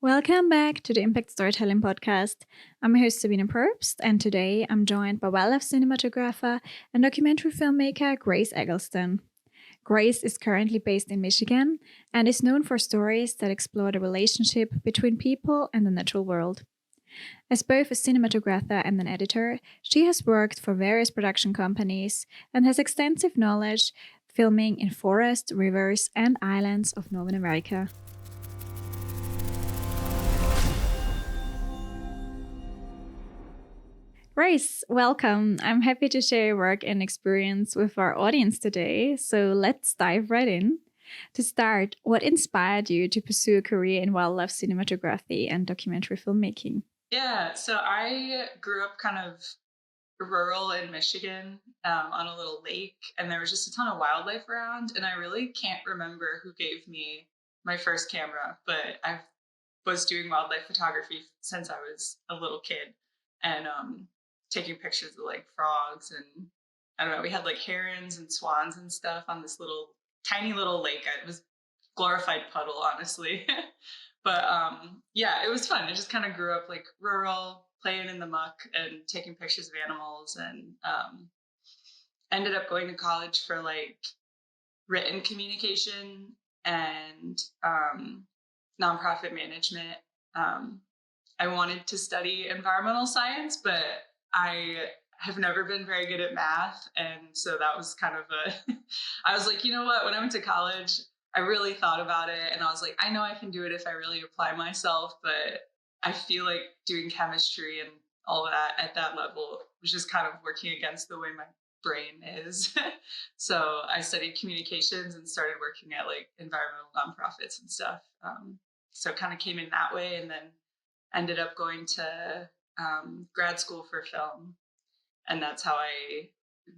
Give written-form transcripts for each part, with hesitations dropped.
Welcome back to the Impact Storytelling Podcast. I'm your host, sabinemprobst, and today I'm joined by wildlife cinematographer and documentary filmmaker Grace Eggleston. Grace is currently based in Michigan and is known for stories that explore the relationship between people and the natural world. As both a cinematographer and an editor, she has worked for various production companies and has extensive knowledge filming in forests, rivers, and islands of Northern America. Grace, welcome. I'm happy to share your work and experience with our audience today. So let's dive right in. To start, what inspired you to pursue a career in wildlife cinematography and documentary filmmaking? Yeah, so I grew up kind of rural in Michigan on a little lake, and there was just a ton of wildlife around. And I really can't remember who gave me my first camera, but I was doing wildlife photography since I was a little kid and taking pictures of like frogs and I don't know, we had like herons and swans and stuff on this little tiny little lake. It was glorified puddle, honestly. But yeah, it was fun. I just kind of grew up like rural, playing in the muck and taking pictures of animals, and ended up going to college for like written communication and nonprofit management. I wanted to study environmental science, but I have never been very good at math. And so that was kind of I was like, you know what? When I went to college, I really thought about it and I was like, I know I can do it if I really apply myself, but I feel like doing chemistry and all that at that level was just kind of working against the way my brain is. So I studied communications and started working at like environmental nonprofits and stuff. So it kind of came in that way, and then ended up going to grad school for film. And that's how I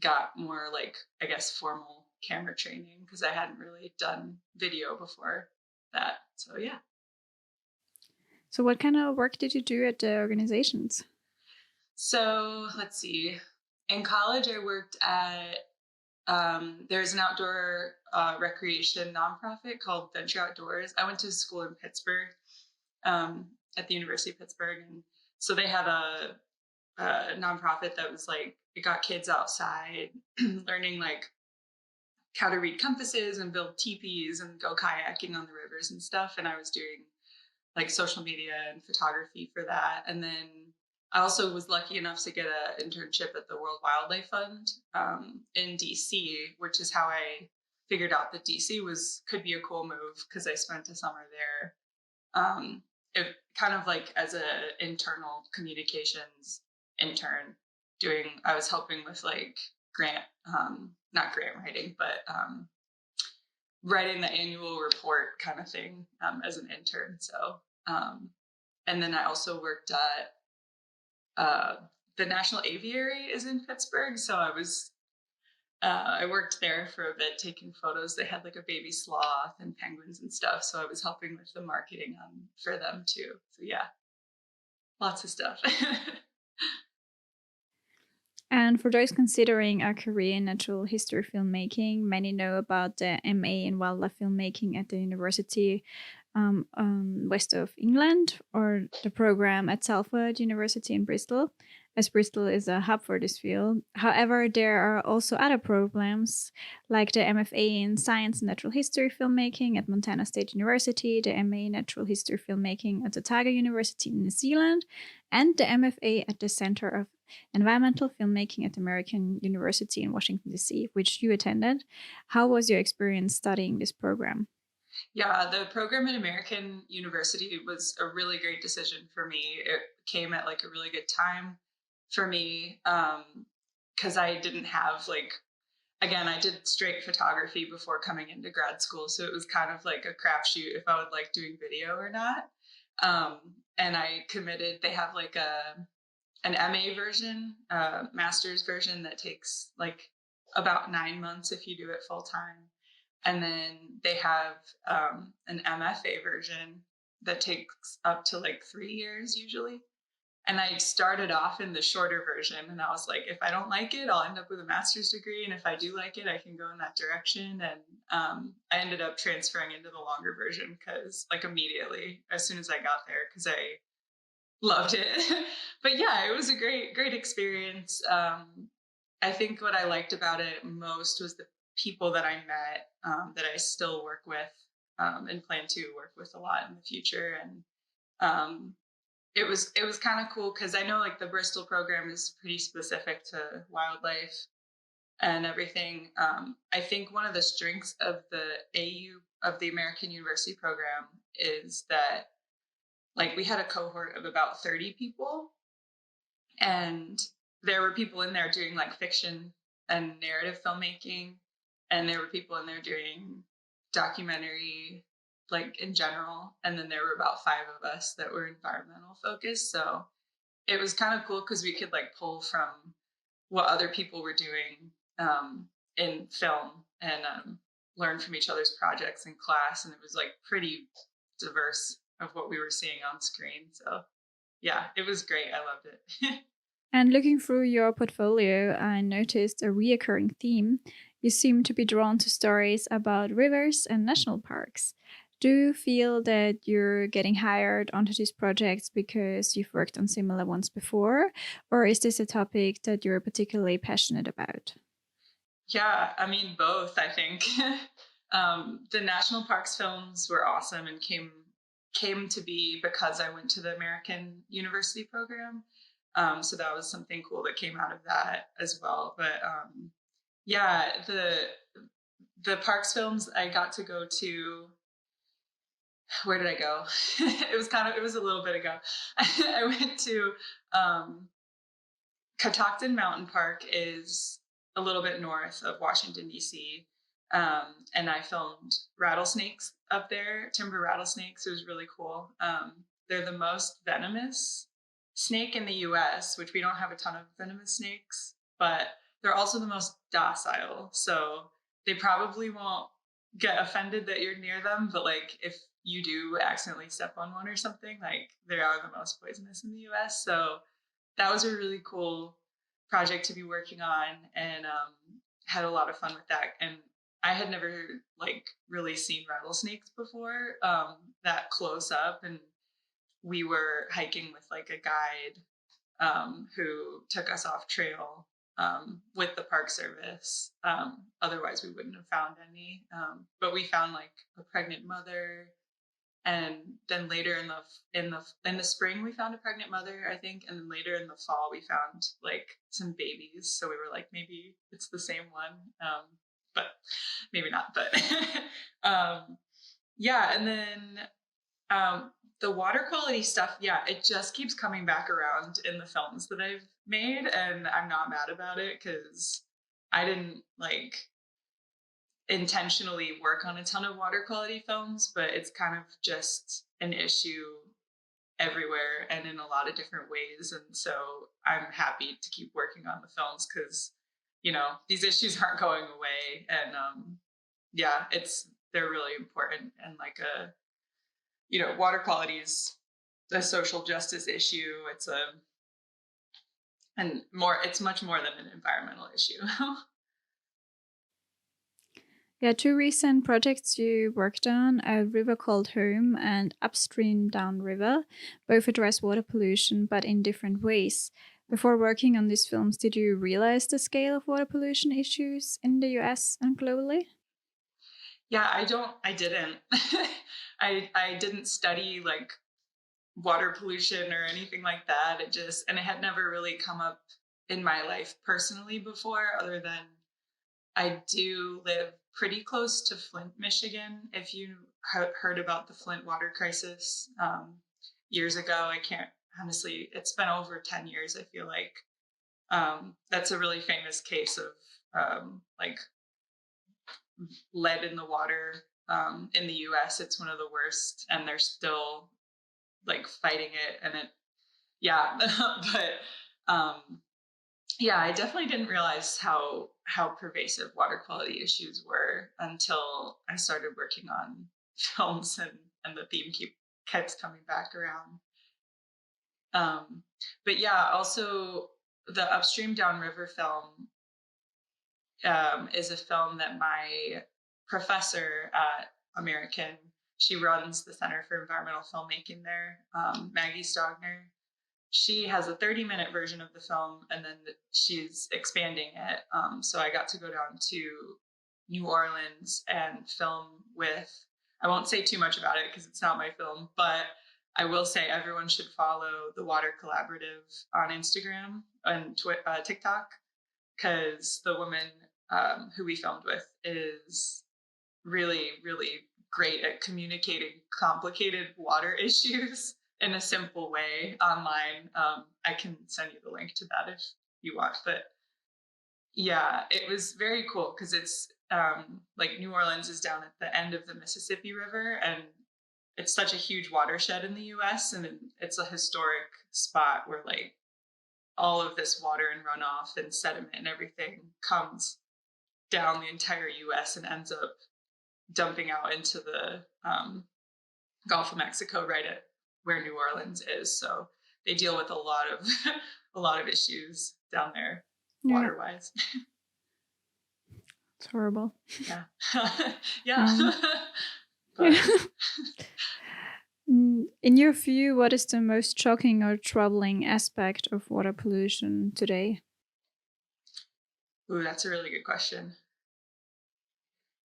got more like, I guess, formal camera training because I hadn't really done video before that. So yeah. So, what kind of work did you do at the organizations? So let's see. In college, I worked at there's an outdoor recreation nonprofit called Venture Outdoors. I went to school in Pittsburgh, at the University of Pittsburgh, and so they had a nonprofit that was like it got kids outside learning like how to read compasses and build teepees and go kayaking on the rivers and stuff. And I was doing like social media and photography for that. And then I also was lucky enough to get an internship at the World Wildlife Fund in DC, which is how I figured out that DC could be a cool move because I spent a summer there. It kind of like as a internal communications intern I was helping with like grant, not grant writing, but writing the annual report kind of thing as an intern. So, and then I also worked at the National Aviary is in Pittsburgh. So I worked there for a bit taking photos. They had like a baby sloth and penguins and stuff. So I was helping with the marketing for them too. So yeah, lots of stuff. And for those considering a career in natural history filmmaking, many know about the MA in wildlife filmmaking at the University west of England, or the program at Salford University in Bristol, as Bristol is a hub for this field. However, there are also other programs like the MFA in Science and Natural History Filmmaking at Montana State University, the MA in Natural History Filmmaking at Otago University in New Zealand, and the MFA at the Center of Environmental Filmmaking at American University in Washington, D.C., which you attended. How was your experience studying this program? Yeah, the program at American University was a really great decision for me. It came at like a really good time for me because I didn't have like, again, I did straight photography before coming into grad school. So it was kind of like a crapshoot if I would like doing video or not. And I committed, they have like an MA version, master's version that takes like about 9 months if you do it full time. And then they have an MFA version that takes up to like 3 years usually. And I started off in the shorter version, and I was like, if I don't like it, I'll end up with a master's degree. And if I do like it, I can go in that direction. And I ended up transferring into the longer version because, like, immediately as soon as I got there, because I loved it. But yeah, it was a great experience. I think what I liked about it most was the people that I met, that I still work with, and plan to work with a lot in the future. And um, it was kind of cool because I know, like, the Bristol program is pretty specific to wildlife and everything. I think one of the strengths of the AU, of the American University program, is that, like, we had a cohort of about 30 people, and there were people in there doing, like, fiction and narrative filmmaking, and there were people in there doing documentary, like, in general, and then there were about 5 of us that were environmental focused. So it was kind of cool because we could, like, pull from what other people were doing, in film, and learn from each other's projects in class, and it was, like, pretty diverse of what we were seeing on screen. So yeah, it was great. I loved it. And looking through your portfolio, I noticed a reoccurring theme. You seem to be drawn to stories about rivers and national parks. Do you feel that you're getting hired onto these projects because you've worked on similar ones before? Or is this a topic that you're particularly passionate about? Yeah, I mean, both, I think. The national parks films were awesome and came to be because I went to the American University program. So that was something cool that came out of that as well. But yeah, the parks films, I got to go to. Where did I go? It was a little bit ago. I went to Catoctin Mountain Park, is a little bit north of Washington, D.C. And I filmed rattlesnakes up there, timber rattlesnakes. It was really cool. They're the most venomous snake in the US, which we don't have a ton of venomous snakes, but they're also the most docile. So they probably won't get offended that you're near them, but, like, if you do accidentally step on one or something, like, they are the most poisonous in the US. So that was a really cool project to be working on, and had a lot of fun with that. And I had never, like, really seen rattlesnakes before, that close up. And we were hiking with, like, a guide, who took us off trail, with the Park Service. Otherwise, we wouldn't have found any. But we found, like, a pregnant mother, and then later in the spring we found a pregnant mother, I think, and then later in the fall we found, like, some babies. So we were like, maybe it's the same one, but maybe not. But yeah, and then the water quality stuff, yeah, it just keeps coming back around in the films that I've made, and I'm not mad about it because I didn't, like, intentionally work on a ton of water quality films, but it's kind of just an issue everywhere and in a lot of different ways. And so I'm happy to keep working on the films because, these issues aren't going away. And yeah, they're really important. And, like, water quality is a social justice issue. It's much more than an environmental issue. Yeah, two recent projects you worked on, A River Called Home and Upstream Downriver, both address water pollution, but in different ways. Before working on these films, did you realize the scale of water pollution issues in the US and globally? Yeah, I didn't. I didn't study, like, water pollution or anything like that. And it had never really come up in my life personally before, other than I do live pretty close to Flint, Michigan. If you heard about the Flint water crisis, years ago, I can't honestly, it's been over 10 years, I feel like. That's a really famous case of, like, lead in the water, in the US. It's one of the worst, and they're still, like, fighting it. And yeah, but yeah, I definitely didn't realize how pervasive water quality issues were until I started working on films, and the theme keeps coming back around. But yeah, also the Upstream Downriver film is a film that my professor at American, she runs the Center for Environmental Filmmaking there, Maggie Stogner. She has a 30-minute version of the film, and then she's expanding it. So I got to go down to New Orleans and film with, I won't say too much about it because it's not my film, but I will say everyone should follow the Water Collaborative on Instagram and TikTok, because the woman who we filmed with is really, really great at communicating complicated water issues in a simple way online. I can send you the link to that if you want. But yeah, it was very cool because it's like New Orleans is down at the end of the Mississippi River, and it's such a huge watershed in the US, and it's a historic spot where like all of this water and runoff and sediment and everything comes down the entire US and ends up dumping out into the Gulf of Mexico right at where New Orleans is. So they deal with a lot of a lot of issues down there, water wise. It's horrible. Yeah. Yeah. But in your view, what is the most shocking or troubling aspect of water pollution today? Ooh, that's a really good question.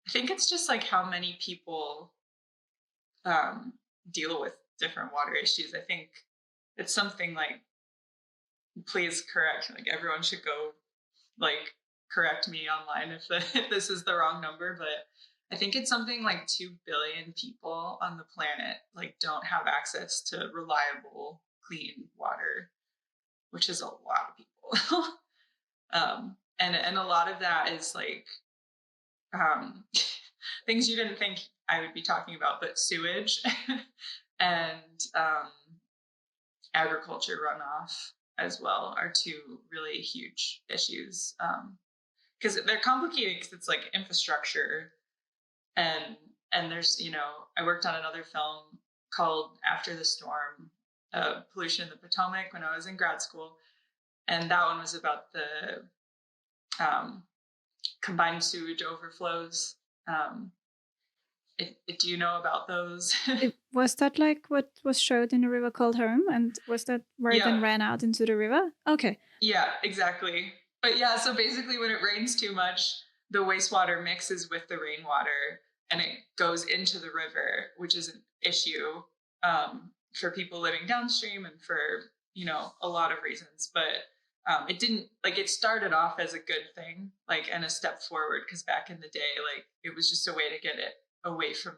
I think it's just like how many people deal with different water issues. I think it's something like, please correct, like everyone should go like correct me online if this is the wrong number, but I think it's something like 2 billion people on the planet like don't have access to reliable, clean water, which is a lot of people. And a lot of that is like things you didn't think I would be talking about, but sewage and agriculture runoff as well are two really huge issues. Because they're complicated because it's like infrastructure, and there's, you know, I worked on another film called After the Storm, pollution in the Potomac, when I was in grad school, and that one was about the combined sewage overflows. Do you know about those? Was that like what was showed in a river called Home? And was that where it then ran out into the river? Okay. Yeah, exactly. But yeah, so basically when it rains too much, the wastewater mixes with the rainwater and it goes into the river, which is an issue for people living downstream and for, you know, a lot of reasons. But it didn't, like, it started off as a good thing, like, and a step forward, because back in the day, like, it was just a way to get it away from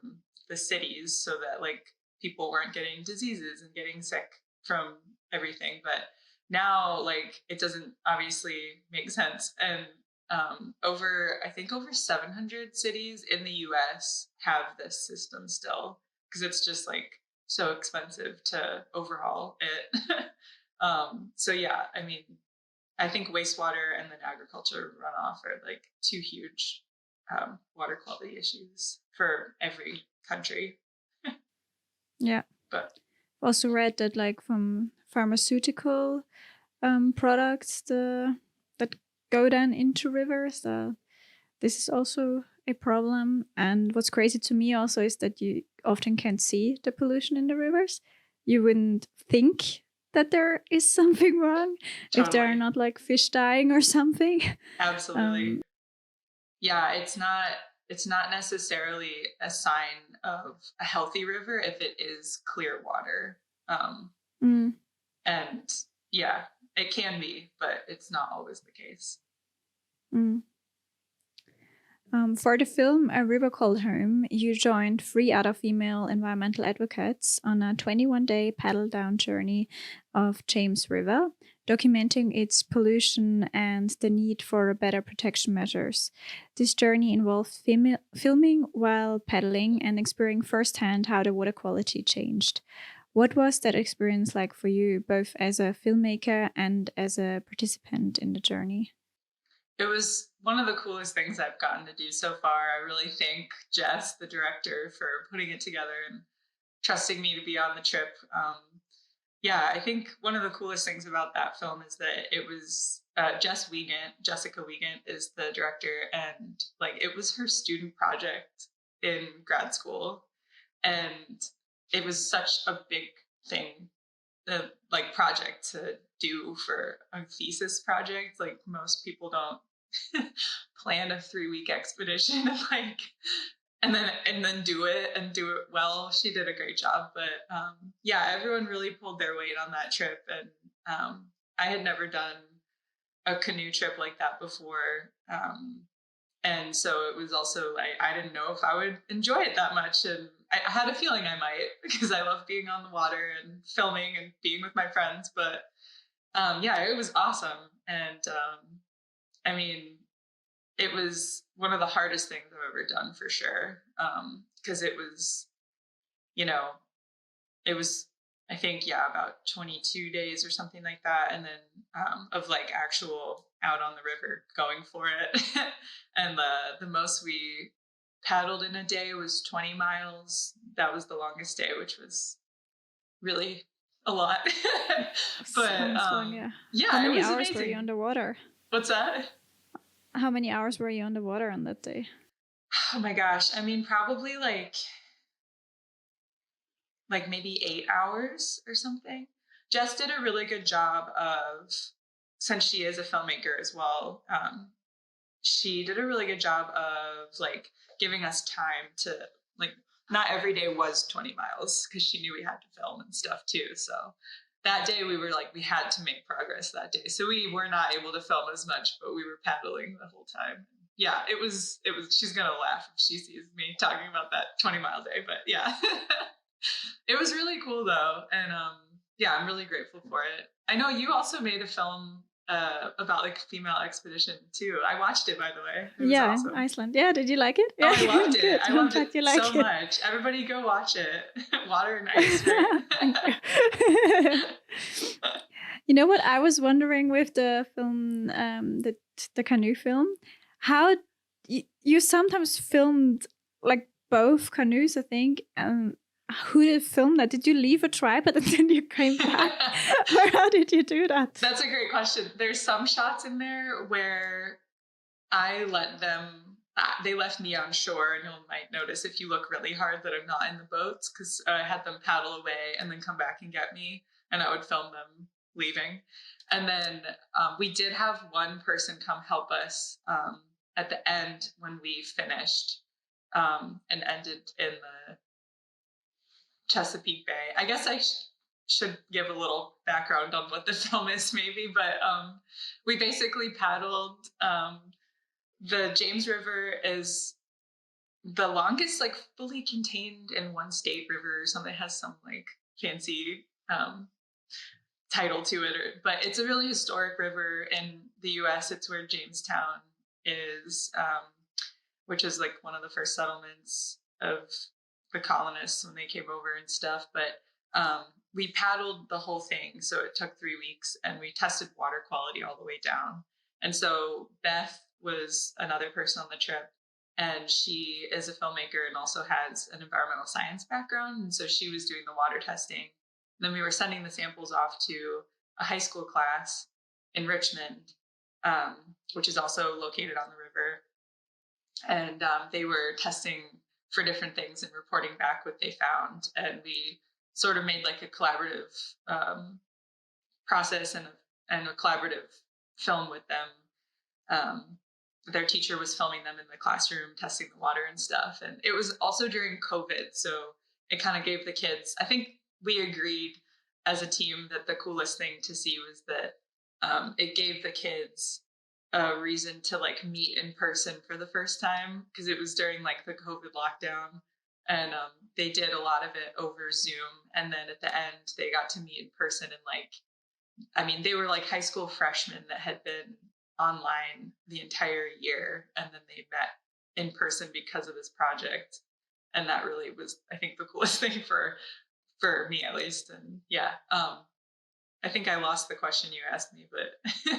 the cities so that like people weren't getting diseases and getting sick from everything. But now like it doesn't obviously make sense. And I think over 700 cities in the US have this system still, because it's just like so expensive to overhaul it. So yeah, I mean, I think wastewater and then agriculture runoff are like two huge water quality issues for every country. Yeah. But also read that like from pharmaceutical products that go then into rivers, this is also a problem. And what's crazy to me also is that you often can't see the pollution in the rivers. You wouldn't think that there is something wrong if there are not like fish dying or something. Absolutely. Yeah, it's not necessarily a sign of a healthy river if it is clear water. And yeah, it can be, but it's not always the case. For the film A River Called Home, you joined 3 other female environmental advocates on a 21-day paddle-down journey of James River, documenting its pollution and the need for better protection measures. This journey involved filming while paddling and experiencing firsthand how the water quality changed. What was that experience like for you, both as a filmmaker and as a participant in the journey? It was one of the coolest things I've gotten to do so far. I really thank Jess, the director, for putting it together and trusting me to be on the trip. yeah, I think one of the coolest things about that film is that it was Jessica Wiegand is the director, and like it was her student project in grad school, and it was such a big thing, the like project to do for a thesis project. Like most people don't plan a 3-week expedition and like and then do it and do it well. She did a great job, but yeah, everyone really pulled their weight on that trip, and I had never done a canoe trip like that before, and so it was also like I didn't know if I would enjoy it that much, and I had a feeling I might because I love being on the water and filming and being with my friends. But yeah, it was awesome, and I mean, it was one of the hardest things I've ever done for sure. Because it was, you know, it was, I think, yeah, about 22 days or something like that. And then of like actual out on the river going for it. And the most we paddled in a day was 20 miles. That was the longest day, which was really a lot. But Sounds long, yeah. yeah, How it many was hours amazing. were you underwater? What's that? How many hours were you underwater on that day? Oh my gosh. I mean, probably like maybe 8 hours or something. Jess did a really good job of, since she is a filmmaker as well, she did a really good job of like giving us time to like, not every day was 20 miles because she knew we had to film and stuff too. So that day we were like, we had to make progress that day. So we were not able to film as much, but we were paddling the whole time. Yeah, it was, she's going to laugh if she sees me talking about that 20-mile day, but yeah. It was really cool though. And yeah, I'm really grateful for it. I know you also made a film about like female expedition too. I watched it, by the way. It was awesome. Iceland. Yeah, did you like it? Yeah. Oh, I loved it. Good. I loved it so much. Everybody go watch it. Water and ice, right? You know what I was wondering with the film, the canoe film, how you sometimes filmed like both canoes, I think. Who did film that? Did you leave a tripod and then you came back? Or how did you do that? That's a great question. There's some shots in there where I let them, they left me on shore, and you might notice if you look really hard that I'm not in the boats because I had them paddle away and then come back and get me, and I would film them leaving. And then we did have one person come help us at the end when we finished and ended in the Chesapeake Bay. I guess I should give a little background on what the film is maybe, but we basically paddled. The James River is the longest like fully contained in one state river or something. It has some like fancy title to it, but it's a really historic river in the US. It's where Jamestown is, which is like one of the first settlements of the colonists when they came over and stuff. But we paddled the whole thing. So it took 3 weeks, and we tested water quality all the way down. And so Beth was another person on the trip, and she is a filmmaker and also has an environmental science background. And so she was doing the water testing. And then we were sending the samples off to a high school class in Richmond, which is also located on the river. And they were testing for different things and reporting back what they found. And we sort of made like a collaborative process and a collaborative film with them. Their teacher was filming them in the classroom, testing the water and stuff. And it was also during COVID. So it kind of gave the kids, I think we agreed as a team that the coolest thing to see was that it gave the kids a reason to like meet in person for the first time, because it was during like the COVID lockdown, and they did a lot of it over Zoom. And then at the end, they got to meet in person, and like, I mean, they were like high school freshmen that had been online the entire year, and then they met in person because of this project. And that really was, I think, the coolest thing for me at least. And yeah, I think I lost the question you asked me, but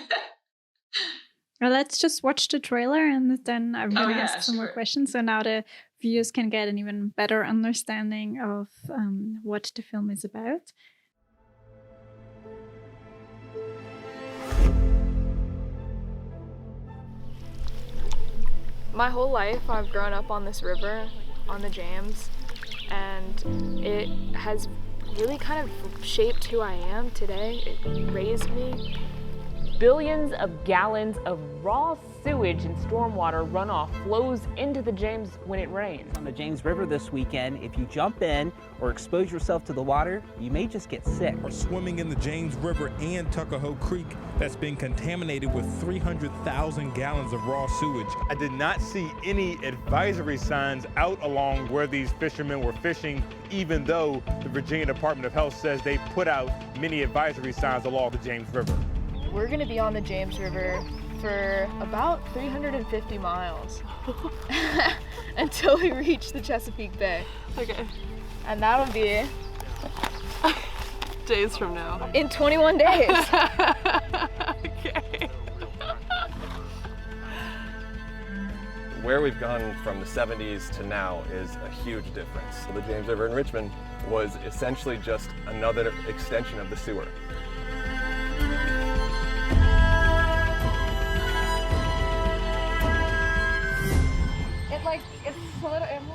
well, let's just watch the trailer, and then I'm going to ask some more questions. So now the viewers can get an even better understanding of what the film is about. My whole life I've grown up on this river, on the James, and it has really kind of shaped who I am today. It raised me. Billions of gallons of raw sewage and stormwater runoff flows into the James when it rains. On the James River this weekend, if you jump in or expose yourself to the water, you may just get sick. Are swimming in the James River and Tuckahoe Creek that's been contaminated with 300,000 gallons of raw sewage. I did not see any advisory signs out along where these fishermen were fishing, even though the Virginia Department of Health says they put out many advisory signs along the James River. We're gonna be on the James River for about 350 miles until we reach the Chesapeake Bay. Okay. And that'll be Days from now. in 21 days. Okay. Where we've gone from the 70s to now is a huge difference. The James River in Richmond was essentially just another extension of the sewer.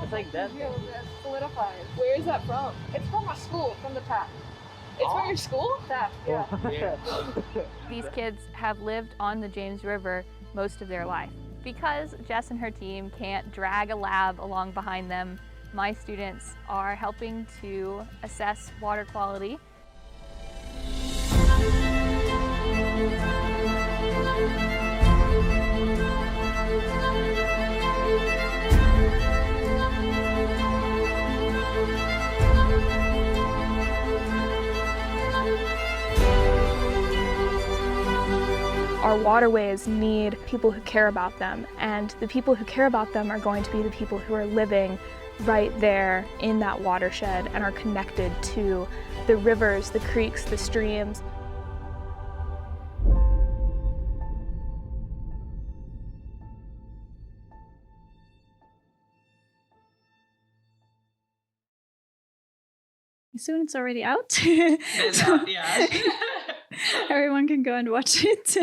It's like that. Solidifies. Where is that from? It's from my school, from the tap. It's from your school? Tap, yeah. These kids have lived on the James River most of their life. Because Jess and her team can't drag a lab along behind them, my students are helping to assess water quality. Our waterways need people who care about them, and the people who care about them are going to be the people who are living right there in that watershed and are connected to the rivers, the creeks, the streams. Soon it's already out. It's out, yeah. Everyone can go and watch it.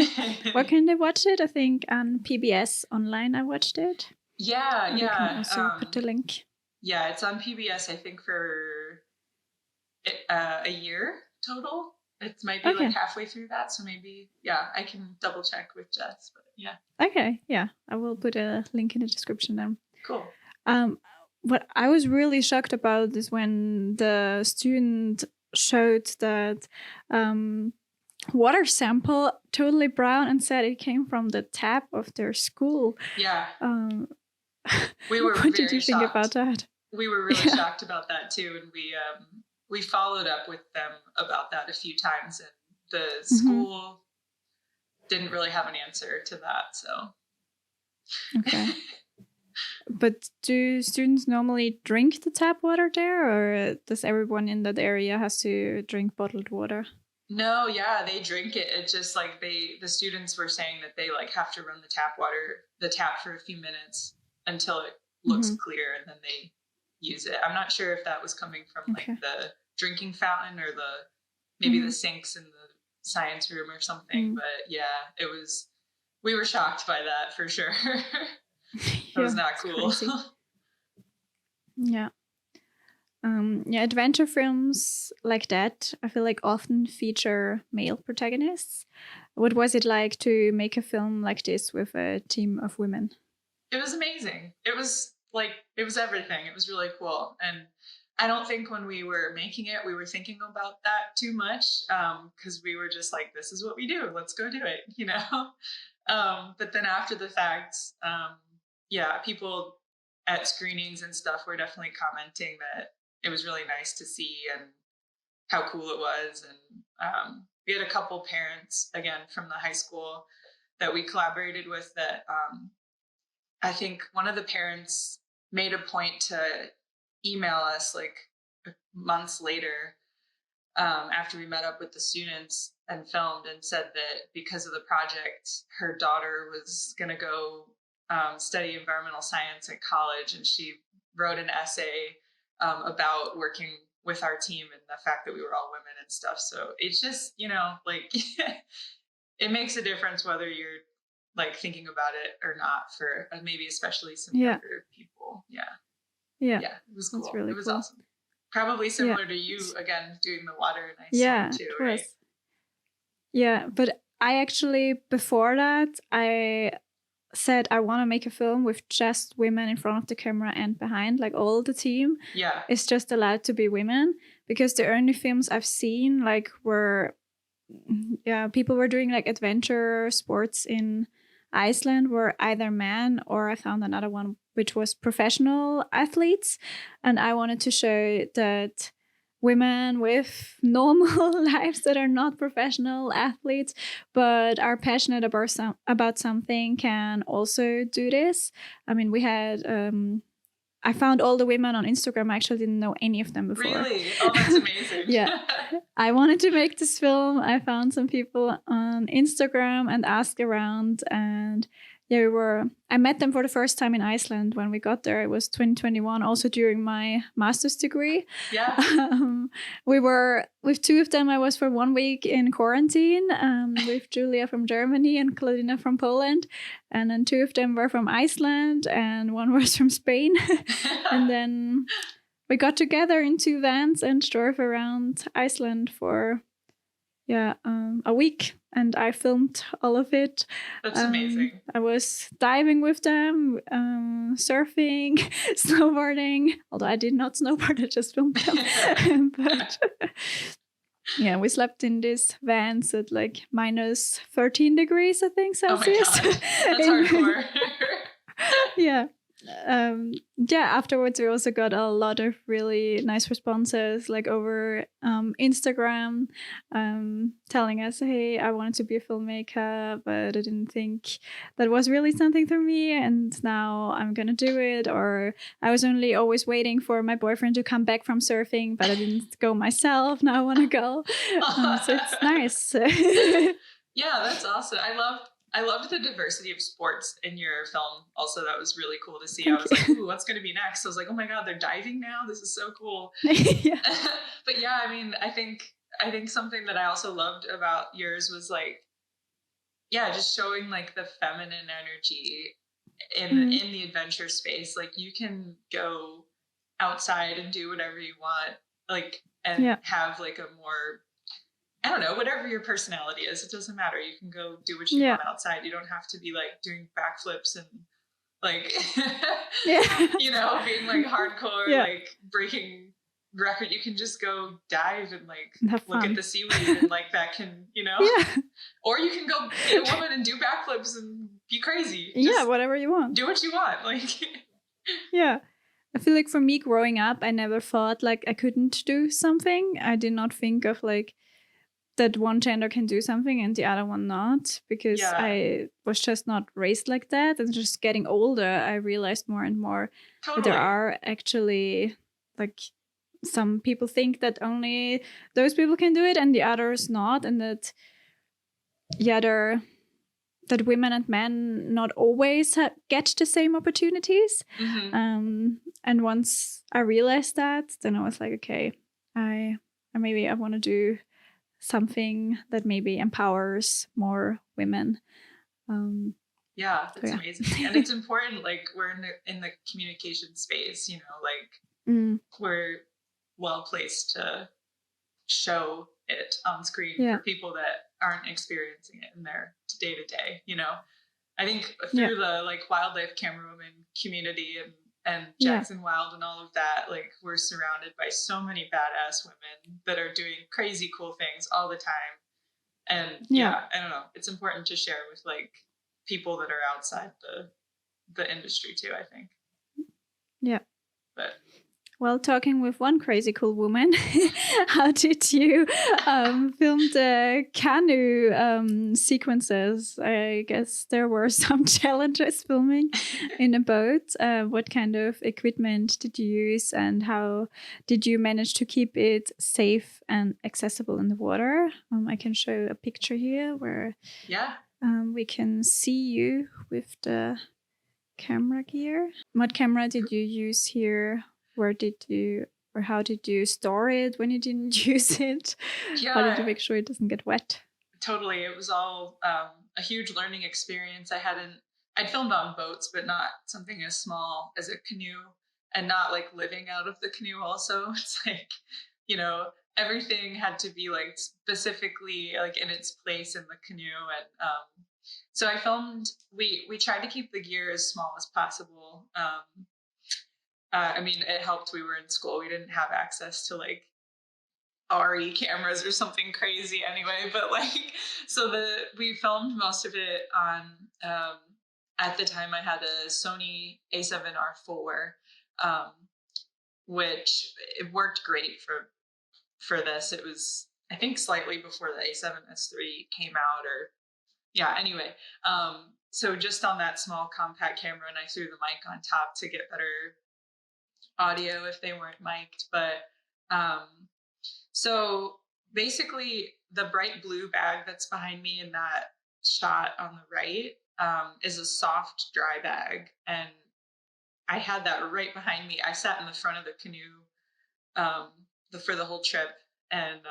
Where can they watch it? I think on PBS Online I watched it. Yeah, And we can also put the link. Yeah, it's on PBS, I think, for a year total. It might be Okay. like halfway through that, so maybe, yeah, I can double check with Jess, but yeah. Okay, yeah. I will put a link in the description then. Cool. What I was really shocked about is when the student showed that water sample totally brown and said it came from the tap of their school. Yeah. We were what did very you think shocked. about that? We were really shocked about that too, and we followed up with them about that a few times, and the school didn't really have an answer to that. So. Okay. But do students normally drink the tap water there, or does everyone in that area has to drink bottled water? No, yeah, they drink it. It's just like the students were saying that they like have to run the tap for a few minutes until it looks clear, and then they use it. I'm not sure if that was coming from like the drinking fountain or maybe the sinks in the science room or something. But yeah, we were shocked by that for sure. That was not cool. Yeah. Adventure films like that, I feel like often feature male protagonists. What was it like to make a film like this with a team of women? It was amazing. It was everything. It was really cool. And I don't think when we were making it, we were thinking about that too much, because we were just like, this is what we do. Let's go do it, you know? But then after the fact, people at screenings and stuff were definitely commenting that it was really nice to see and how cool it was. And we had a couple parents, again, from the high school that we collaborated with that I think one of the parents made a point to email us like months later after we met up with the students and filmed, and said that because of the project, her daughter was going to go study environmental science at college, and she wrote an essay about working with our team and the fact that we were all women and stuff. So it's just, like it makes a difference whether you're like thinking about it or not for maybe especially some younger people. Yeah, it was cool. That's really it was cool. awesome. Probably similar to you again doing the water and ice Yeah, too, of right? course. Yeah, but I actually before that I said I want to make a film with just women in front of the camera and behind, like all the team is just allowed to be women, because the only films I've seen like were people were doing like adventure sports in Iceland were either men, or I found another one which was professional athletes, and I wanted to show that women with normal lives that are not professional athletes but are passionate about something can also do this. I mean, we had I found all the women on Instagram. I actually didn't know any of them before. Really? Oh, that's amazing. Yeah. I wanted to make this film. I found some people on Instagram and asked around, and I met them for the first time in Iceland when we got there. It was 2021, also during my master's degree. Yeah. We were, with two of them, I was for 1 week in quarantine with Julia from Germany and Claudina from Poland. And then two of them were from Iceland and one was from Spain. And then we got together in two vans and drove around Iceland for a week, and I filmed all of it. That's amazing. I was diving with them, surfing, snowboarding, although I did not snowboard, I just filmed them. But yeah, we slept in these vans at like minus 13 degrees, I think, Celsius. Oh my God. That's hardcore. Yeah. Afterwards we also got a lot of really nice responses, like over Instagram, telling us, hey, I wanted to be a filmmaker, but I didn't think that was really something for me, and now I'm gonna do it. Or I was only always waiting for my boyfriend to come back from surfing, but I didn't go myself. Now I want to go. So it's nice. Yeah, that's awesome. I loved the diversity of sports in your film. Also, that was really cool to see. I was like, ooh, what's going to be next? I was like, oh my God, they're diving now? This is so cool. Yeah. But yeah, I mean, I think something that I also loved about yours was like, just showing like the feminine energy in the adventure space. Like you can go outside and do whatever you want, like, and have like a more, I don't know, whatever your personality is, it doesn't matter. You can go do what you want outside. You don't have to be like doing backflips and like, you know, being like hardcore, like breaking record. You can just go dive and like look at the seaweed and like that can, you know, or you can go be a woman and do backflips and be crazy. Just whatever you want. Do what you want. Like, I feel like for me growing up, I never thought like I couldn't do something. I did not think of like that one gender can do something and the other one not, because I was just not raised like that. And just getting older, I realized more and more that there are actually like some people think that only those people can do it and the others not, and that that women and men not always get the same opportunities. And once I realized that, then I was like, okay, I want to do something that maybe empowers more women. That's amazing. And it's important, like we're in the communication space, you know, like we're well placed to show it on screen for people that aren't experiencing it in their day to day, you know. I think through the like wildlife camera woman community and Jackson Wild and all of that, like we're surrounded by so many badass women that are doing crazy cool things all the time. And I don't know, it's important to share with like people that are outside the industry too, I think. But well, talking with one crazy cool woman, how did you film the canoe sequences? I guess there were some challenges filming in a boat. What kind of equipment did you use, and how did you manage to keep it safe and accessible in the water? I can show a picture here where we can see you with the camera gear. What camera did you use here? How did you store it when you didn't use it? How did you make sure it doesn't get wet? Totally. It was all a huge learning experience. I'd filmed on boats, but not something as small as a canoe, and not like living out of the canoe also. It's like, you know, everything had to be like specifically like in its place in the canoe. And so I filmed, we tried to keep the gear as small as possible. I mean, it helped we were in school. We didn't have access to like RE cameras or something crazy anyway, but like, so we filmed most of it on, at the time I had a Sony A7R4, which it worked great for this. It was, I think, slightly before the A7S3 came out, or yeah, anyway. So just on that small compact camera, and I threw the mic on top to get better audio if they weren't mic'd. But so basically the bright blue bag that's behind me in that shot on the right is a soft dry bag. And I had that right behind me. I sat in the front of the canoe for the whole trip, and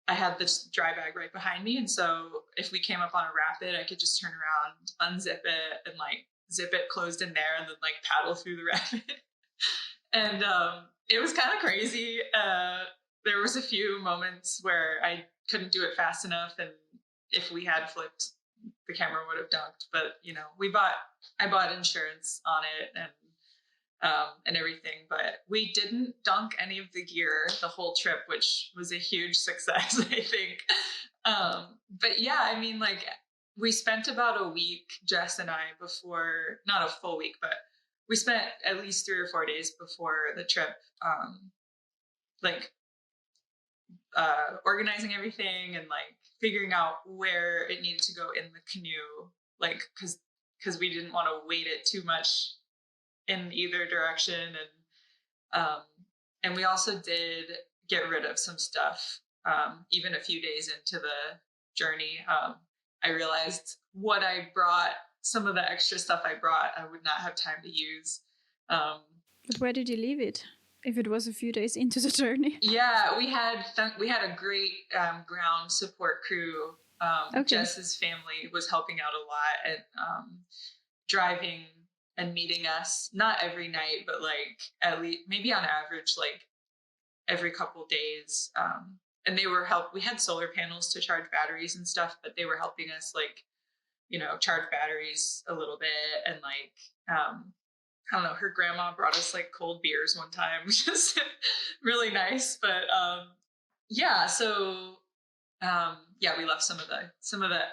I had this dry bag right behind me. And so if we came up on a rapid, I could just turn around, unzip it, and like zip it closed in there, and then like paddle through the rapid. And it was kind of crazy. There was a few moments where I couldn't do it fast enough, and if we had flipped, the camera would have dunked. But you know, I bought insurance on it and everything. But we didn't dunk any of the gear the whole trip, which was a huge success, I think. But yeah, I mean, like we spent about a week, Jess and I, before, not a full week, but we spent at least 3 or 4 days before the trip, organizing everything and like figuring out where it needed to go in the canoe, like because we didn't want to weight it too much in either direction. And we also did get rid of some stuff. Even a few days into the journey, I realized what I brought, some of the extra stuff I brought, I would not have time to use. But where did you leave it? If it was a few days into the journey? Yeah, we had a great ground support crew. Okay. Jess's family was helping out a lot and driving and meeting us, not every night, but like at least maybe on average, like every couple days. And they were we had solar panels to charge batteries and stuff, but they were helping us like, you know, charge batteries a little bit. And like, I don't know, her grandma brought us like cold beers one time, which is really nice. But yeah, so yeah, we left some of the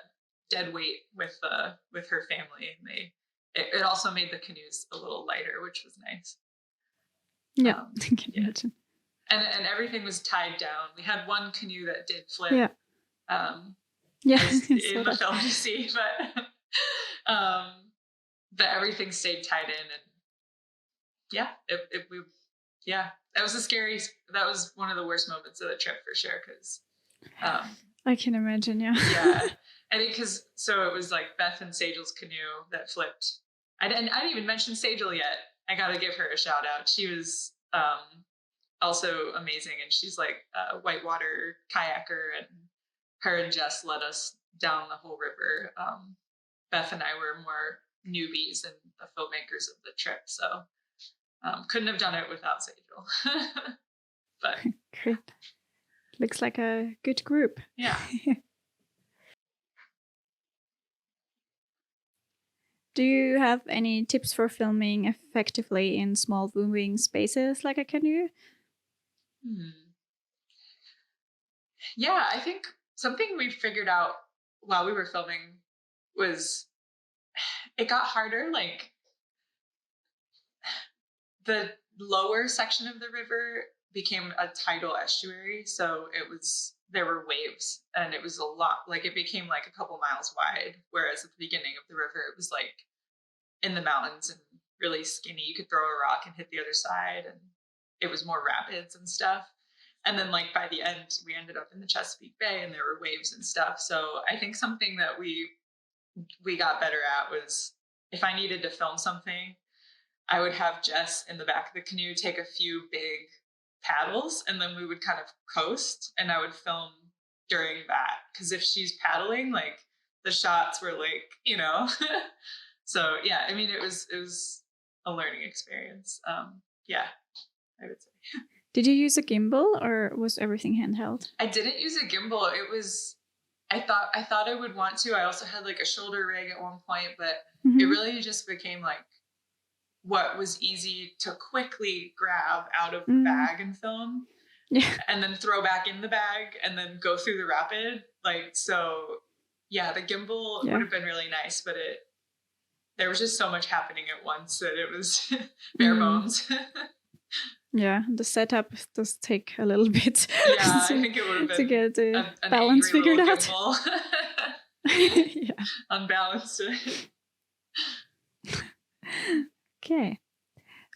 dead weight with her family, and it also made the canoes a little lighter, which was nice. Yeah, I can imagine. And everything was tied down. We had one canoe that did flip. Yeah. In the film you see, but everything stayed tied in, and yeah, that was one of the worst moments of the trip for sure, because I can imagine. Yeah, I think so it was like Beth and Sagel's canoe that flipped. I didn't even mention Sagel yet. I got to give her a shout out. She was also amazing, and she's like a whitewater kayaker, and her and Jess led us down the whole river. Beth and I were more newbies and the filmmakers of the trip, so couldn't have done it without Sagel. But great. Looks like a good group. Yeah. Do you have any tips for filming effectively in small moving spaces like a canoe? Yeah, I think something we figured out while we were filming was it got harder. Like the lower section of the river became a tidal estuary, so there were waves, and it was a lot, like it became like a couple miles wide, whereas at the beginning of the river it was like in the mountains and really skinny. You could throw a rock and hit the other side, and it was more rapids and stuff. And then like by the end we ended up in the Chesapeake Bay, and there were waves and stuff. So I think something that we got better at was, if I needed to film something, I would have Jess in the back of the canoe take a few big paddles, and then we would kind of coast, and I would film during that, because if she's paddling, like the shots were like, you know. So yeah, I mean, it was a learning experience. Yeah, I would say. Did you use a gimbal or was everything handheld? I didn't use a gimbal. It was, I thought I would want to. I also had like a shoulder rig at one point, but it really just became like what was easy to quickly grab out of the bag and film. Yeah. And then throw back in the bag and then go through the rapid. Like, so yeah, the gimbal would have been really nice, but there was just so much happening at once that it was bare bones. Yeah, the setup does take a little bit. Yeah, I think it would have been to get the an balance figured out. Yeah. Unbalanced. Okay.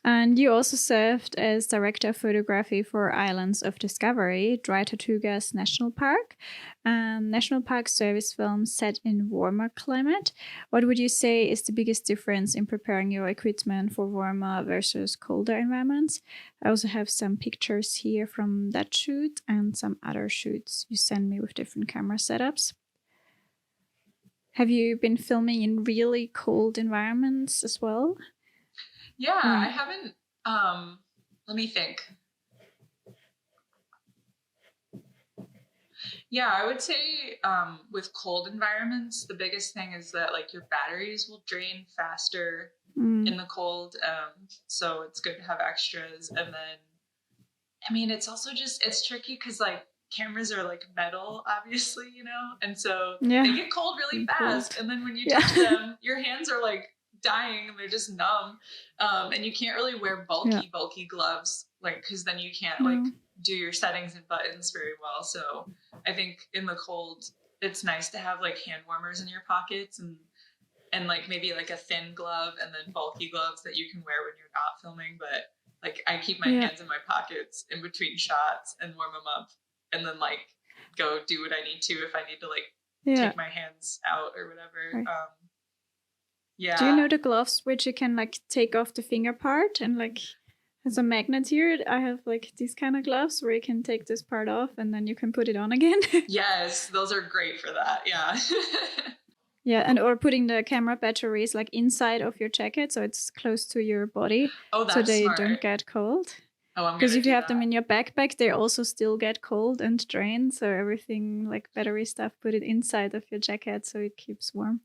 And you also served as director of photography for Islands of Discovery, Dry Tortugas National Park, National Park Service film set in warmer climate. What would you say is the biggest difference in preparing your equipment for warmer versus colder environments? I also have some pictures here from that shoot and some other shoots you sent me with different camera setups. Have you been filming in really cold environments as well? Yeah, I haven't, let me think. Yeah, I would say with cold environments, the biggest thing is that like your batteries will drain faster in the cold. So it's good to have extras. And then, I mean, it's also just, it's tricky because like cameras are like metal, obviously, you know? And so they get cold really fast. And then when you touch them, your hands are like dying and they're just numb. And you can't really wear bulky gloves, like, because then you can't like do your settings and buttons very well. So I think in the cold, it's nice to have like hand warmers in your pockets and like maybe like a thin glove and then bulky gloves that you can wear when you're not filming. But like I keep my hands in my pockets in between shots and warm them up and then like go do what I need to if I need to like take my hands out or whatever. Right. Yeah. Do you know the gloves which you can like take off the finger part and like has a magnet here? I have like these kind of gloves where you can take this part off and then you can put it on again. Yes, those are great for that. Yeah. Yeah, and or putting the camera batteries like inside of your jacket so it's close to your body. Oh, that's so they smart. don't get cold. Oh, I'm because if you have that. them in your backpack, they also still get cold and drain. So everything like battery stuff, put it inside of your jacket so it keeps warm.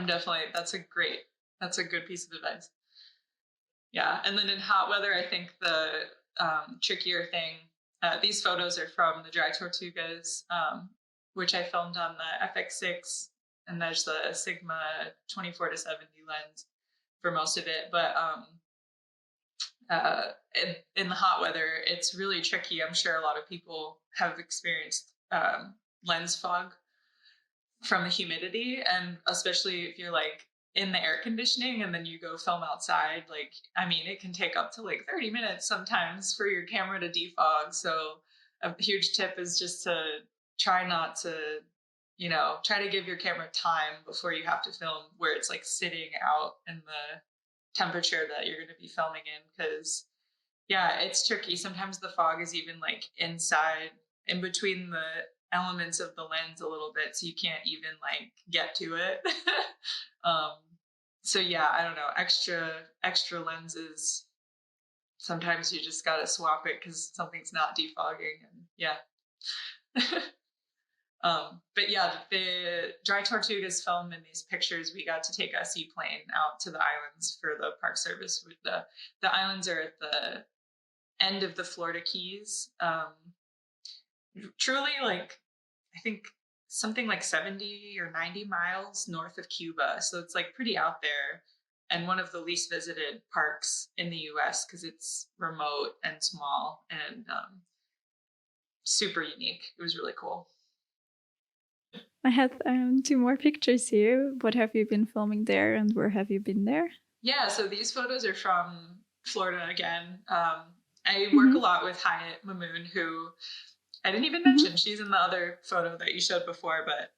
That's a good piece of advice. Yeah. And then in hot weather, I think the trickier thing, these photos are from the Dry Tortugas, which I filmed on the FX6, and there's the Sigma 24 to 70 lens for most of it. But in the hot weather, it's really tricky. I'm sure a lot of people have experienced lens fog from the humidity, and especially if you're like in the air conditioning and then you go film outside, like, I mean, it can take up to like 30 minutes sometimes for your camera to defog. So a huge tip is just to try not to, you know, try to give your camera time before you have to film where it's like sitting out in the temperature that you're going to be filming in. Because yeah, it's tricky. Sometimes the fog is even like inside in between the elements of the lens a little bit, so you can't even like get to it. So yeah, I don't know, extra lenses, sometimes you just gotta swap it because something's not defogging. And yeah. But yeah, the Dry Tortugas film in these pictures, we got to take a seaplane out to the islands for the Park Service. The islands are at the end of the Florida Keys. Truly, like, I think something like 70 or 90 miles north of Cuba. So it's like pretty out there and one of the least visited parks in the US because it's remote and small and super unique. It was really cool. I have 2 more pictures here. What have you been filming there and where have you been there? Yeah, so these photos are from Florida again. I work a lot with Hyatt Mamoon, who I didn't even mention. She's in the other photo that you showed before, but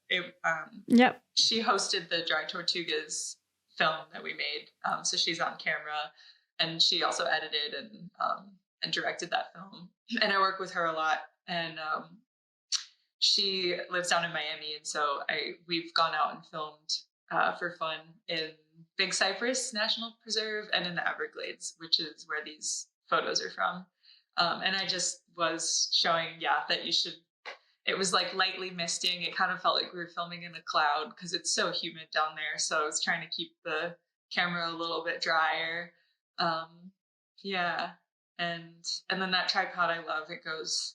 she hosted the Dry Tortugas film that we made. So she's on camera, and she also edited and directed that film. And I work with her a lot. And she lives down in Miami, and so we've gone out and filmed for fun in Big Cypress National Preserve and in the Everglades, which is where these photos are from. And I just was showing, that you should. It was like lightly misting. It kind of felt like we were filming in a cloud because it's so humid down there. So I was trying to keep the camera a little bit drier. And then that tripod I love. It goes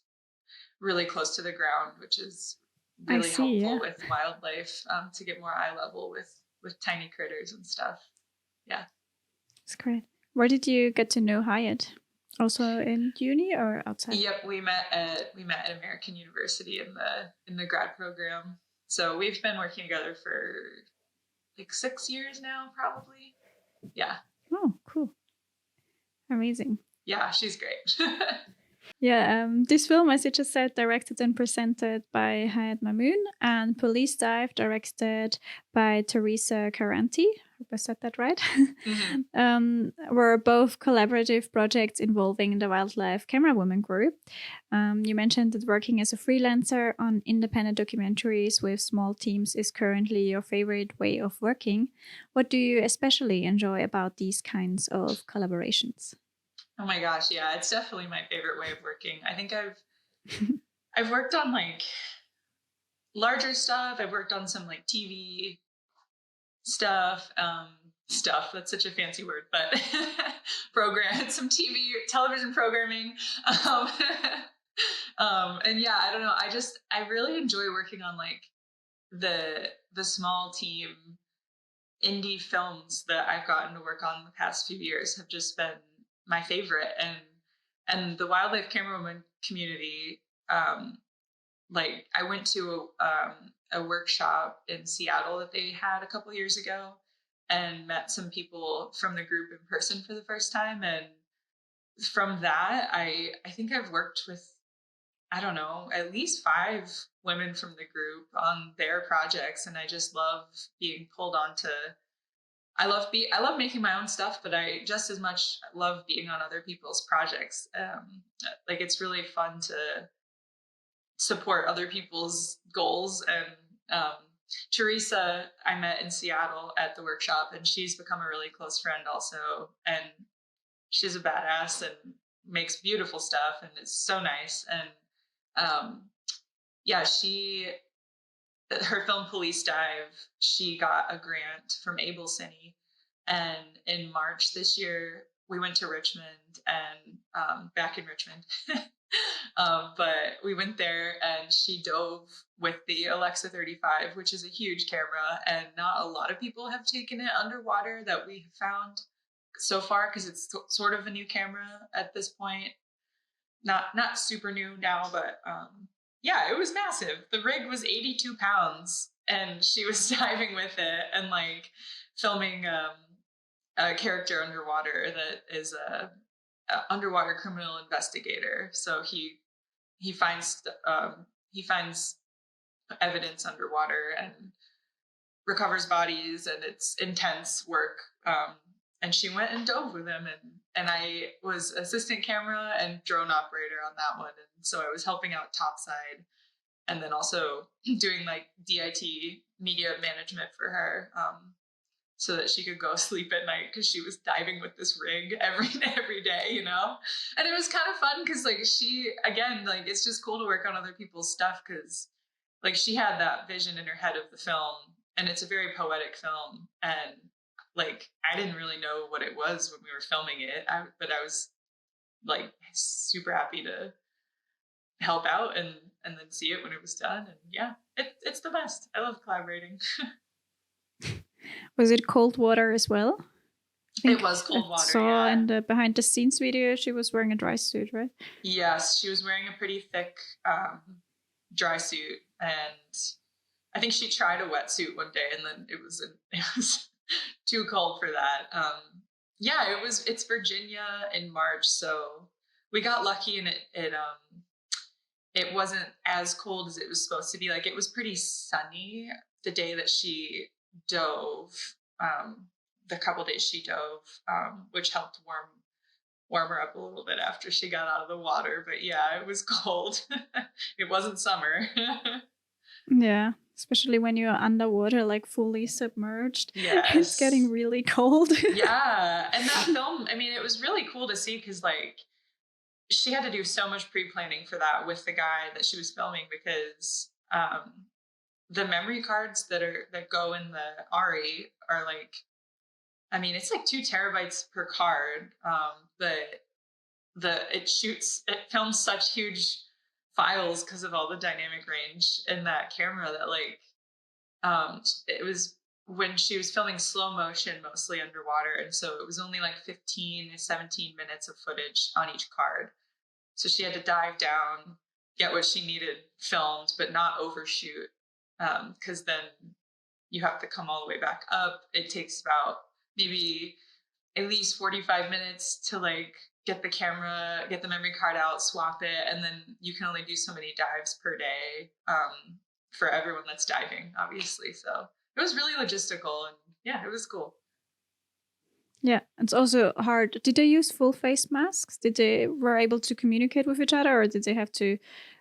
really close to the ground, which is really helpful with wildlife to get more eye level with tiny critters and stuff. Yeah, that's great. Where did you get to know Hyatt? Also in uni or outside? Yep, we met at American University in the grad program. So we've been working together for like 6 years now, probably. Yeah. Oh, cool. Amazing. Yeah, she's great. This film, as you just said, directed and presented by Hayat Mamoon, and Police Dive, directed by Teresa Caranti. Hope I said that right. Mm-hmm. Were both collaborative projects involving the Wildlife Camera Women group. You mentioned that working as a freelancer on independent documentaries with small teams is currently your favorite way of working. What do you especially enjoy about these kinds of collaborations? Oh my gosh, yeah, it's definitely my favorite way of working. I think I've worked on like larger stuff. I've worked on some like TV stuff. That's such a fancy word, but some television programming. And yeah, I don't know. I really enjoy working on like the small team indie films that I've gotten to work on the past few years have just been my favorite. And the Wildlife Camerawoman community, like I went to a workshop in Seattle that they had a couple years ago and met some people from the group in person for the first time. And from that, I think I've worked with, I don't know, at least 5 women from the group on their projects. And I just love being pulled onto, I love making my own stuff, but I just as much love being on other people's projects. Like it's really fun to support other people's goals. And Teresa, I met in Seattle at the workshop, and she's become a really close friend also. And she's a badass and makes beautiful stuff, and it's so nice. And her film Police Dive, she got a grant from Able Cine, and in March this year we went to Richmond and back in Richmond. But we went there and she dove with the Alexa 35, which is a huge camera, and not a lot of people have taken it underwater that we have found so far, because it's sort of a new camera at this point. Not super new now, but yeah, it was massive. The rig was 82 pounds and she was diving with it and like filming a character underwater that is a underwater criminal investigator. So he finds evidence underwater and recovers bodies, and it's intense work. And she went and dove with him, and I was assistant camera and drone operator on that one. And so I was helping out topside and then also doing like DIT media management for her, so that she could go sleep at night, because she was diving with this rig every day, you know? And it was kind of fun because like it's just cool to work on other people's stuff, because like she had that vision in her head of the film, and it's a very poetic film. And like, I didn't really know what it was when we were filming it, but I was like super happy to help out and then see it when it was done. And yeah, it's the best. I love collaborating. Was it cold water as well? It was cold water. Saw in the behind the scenes video, she was wearing a dry suit, right? Yes, she was wearing a pretty thick dry suit, and I think she tried a wetsuit one day, and then it was too cold for that. It's Virginia in March, so we got lucky, and it wasn't as cold as it was supposed to be. Like, it was pretty sunny the day that she dove, the couple days she dove, which helped warm warm her up a little bit after she got out of the water. But yeah, it was cold. It wasn't summer. Yeah, especially when you're underwater, like fully submerged. Yes. It's getting really cold. Yeah. And that film, I mean, it was really cool to see because like she had to do so much pre-planning for that with the guy that she was filming because the memory cards that go in the ARI are like, I mean, it's like 2 terabytes per card, but it films such huge files because of all the dynamic range in that camera that like it was when she was filming slow motion mostly underwater, and so it was only like 15 to 17 minutes of footage on each card, so she had to dive down, get what she needed filmed but not overshoot, because then you have to come all the way back up. It takes about maybe at least 45 minutes to like get the memory card out, swap it, and then you can only do so many dives per day for everyone that's diving, obviously. So it was really logistical, and yeah, it was cool. Yeah, it's also hard. Did they use full face masks? Did they were able to communicate with each other, or did they have to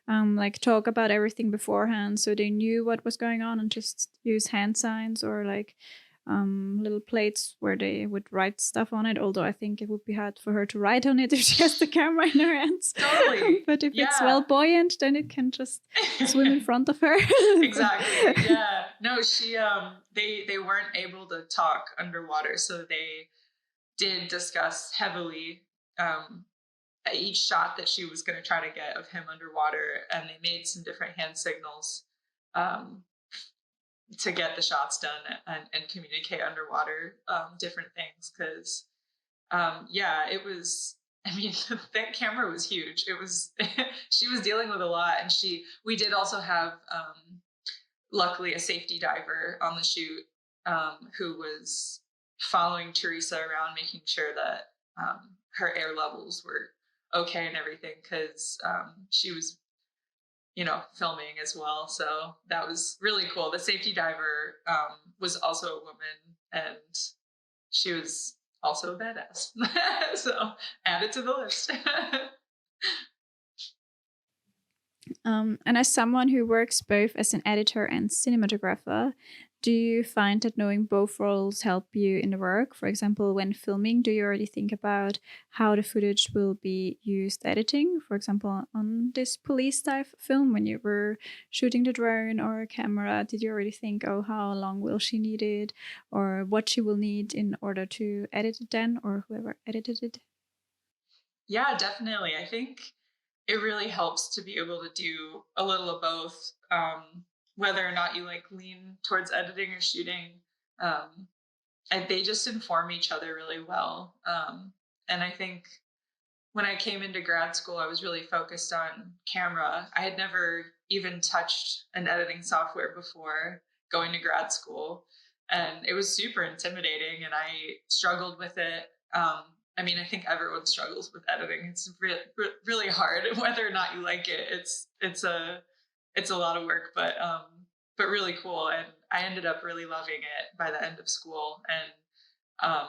like talk about everything beforehand so they knew what was going on and just use hand signs or like little plates where they would write stuff on it? Although I think it would be hard for her to write on it if she has the camera in her hands. Totally. But if it's well buoyant, then it can just swim in front of her. Exactly. Yeah. No, she they weren't able to talk underwater, so they did discuss heavily each shot that she was going to try to get of him underwater, and they made some different hand signals to get the shots done and communicate underwater different things, because it was, I mean, that camera was huge. It was she was dealing with a lot, and we did also have luckily a safety diver on the shoot who was following Teresa around, making sure that her air levels were okay and everything, because she was, filming as well. So that was really cool. The safety diver was also a woman, and she was also a badass. So add it to the list. And as someone who works both as an editor and cinematographer, do you find that knowing both roles help you in the work? For example, when filming, do you already think about how the footage will be used editing? For example, on this police dive film, when you were shooting the drone or a camera, did you already think, oh, how long will she need it? Or what she will need in order to edit it then, or whoever edited it? Yeah, definitely. I think it really helps to be able to do a little of both. Whether or not you like lean towards editing or shooting, they just inform each other really well. And I think when I came into grad school, I was really focused on camera. I had never even touched an editing software before going to grad school, and it was super intimidating, and I struggled with it. I mean, I think everyone struggles with editing. It's really hard. Whether or not you like it, it's a lot of work, but really cool. And I ended up really loving it by the end of school. And